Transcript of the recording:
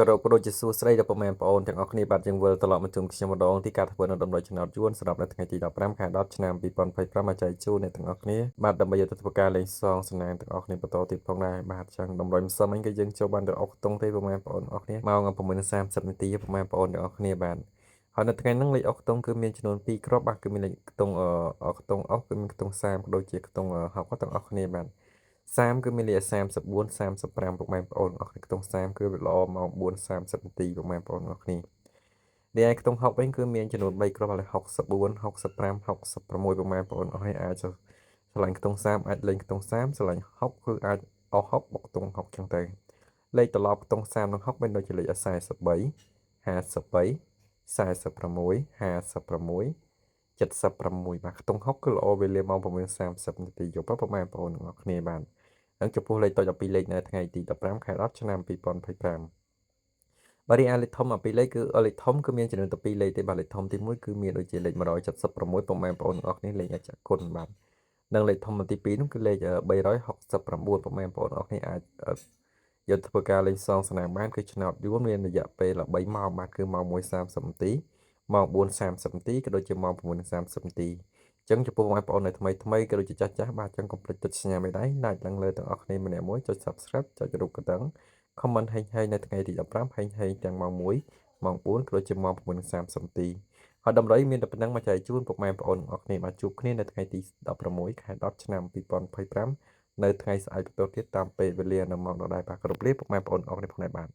ក៏រកដូចជាសួស្តីដល់ពុកម៉ែបងប្អូនទាំងអស់គ្នាបាទយើងវិលត្រឡប់មកជុំខ្ញុំម្ដងទីការធ្វើនៅដំណើរឆ្នោតយួនសម្រាប់នៅថ្ងៃទី15ខែ10ឆ្នាំ2025មកចែកជូនអ្នកទាំងអស់គ្នាបាទដើម្បីយកទៅធ្វើការលេងសងសំណាងទាំងអស់គ្នាបន្តទៀតផងដែរបាទចឹងតម្រុយម្សិលមិញគឺយើងចូលបានទៅអុកតុងទេពុកម៉ែបងប្អូនអស់គ្នាម៉ោង9:30នាទីពុកម៉ែបងប្អូនទាំងអស់គ្នាបាទហើយនៅថ្ងៃហ្នឹងលេខអុកតុងគឺមានចំនួន2គ្រាប់បាទគឺមានលេខខ្ទង់អុកតុងអុកគឺមានខ្ទង់30ក៏ដូចជាខ្ទង់60ទាំងអស់គ្នាបាទ30គឺមានលេខ34 35ពុកម៉ែបងប្អូនអស់គ្នាខ្ទង់30គឺល្អម៉ោង4:30នាទីពុកម៉ែបងប្អូនអស់គ្នាដែលឯខ្ទង់60វិញគឺមានចំនួន3គ្រាប់លេខ64 65 66ពុកម៉ែបងប្អូនអស់គ្នាអាចឆ្លាញ់ខ្ទង់30អាចលេងខ្ទង់30ឆ្លាញ់60គឺអាចអស់60បុកខ្ទង់60ចឹងទៅលេខត្រឡប់ខ្ទង់30និង60មានដូចជាលេខ43 53 46 56 76បាទខ្ទង់60គឺល្អវេលាម៉ោង9:30នាទីយប់ពុកម៉ែបងប្អូនទាំងអស់គ្នាបាទហើយចំពោះលេខតូច12លេខនៅថ្ងៃទី15ខែ10ឆ្នាំ2025បាទរីឯលេខធំ12លេខគឺលេខធំគឺមានចំនួន12លេខទេបាទលេខធំទី1គឺមានដូចជាលេខ176ពុកម៉ែបងប្អូនទាំងអស់គ្នាលេខអច្ចគុណបាទនិងលេខធំទី2នោះគឺលេខ369ពុកម៉ែបងប្អូនទាំងអស់គ្នាអាចយកធ្វើការលេងសងសនាមបានគឺឆ្នោតយួនមានរយៈពេល13ម៉ោងបាទគឺម៉ោង1:30នាទីម៉ោង4:30នាទីក៏ដូចជាម៉ោង9:30នាទីចឹងចំពោះបងប្អូននៅថ្មីក៏ដូចជាចាស់បាទចឹងកុំភ្លេចចុចសញ្ញាមេដៃ like ឡើងលើទាំងអស់គ្នាម្នាក់មួយចុច Subscribe ចុចរូបកណ្ដឹង comment ហេងនៅថ្ងៃទី15ហេងទាំងម៉ោង1ម៉ោង4ក៏ដូចជាម៉ោង9:30នាទីហើយតម្រុយមានតែប៉ុណ្្នឹងមកចែកជូនពុកម៉ែបងប្អូនទាំងអស់គ្នាបាទជួបគ្នានៅថ្ងៃទី16ខែ10ឆ្នាំ2025នៅថ្ងៃស្អែកបន្តទៀតតាមពេលវេលានៅម៉ោងដដែលបាទគ្រប់លាពុកម៉ែបងប្អូនអរគុណផងដែរបាទ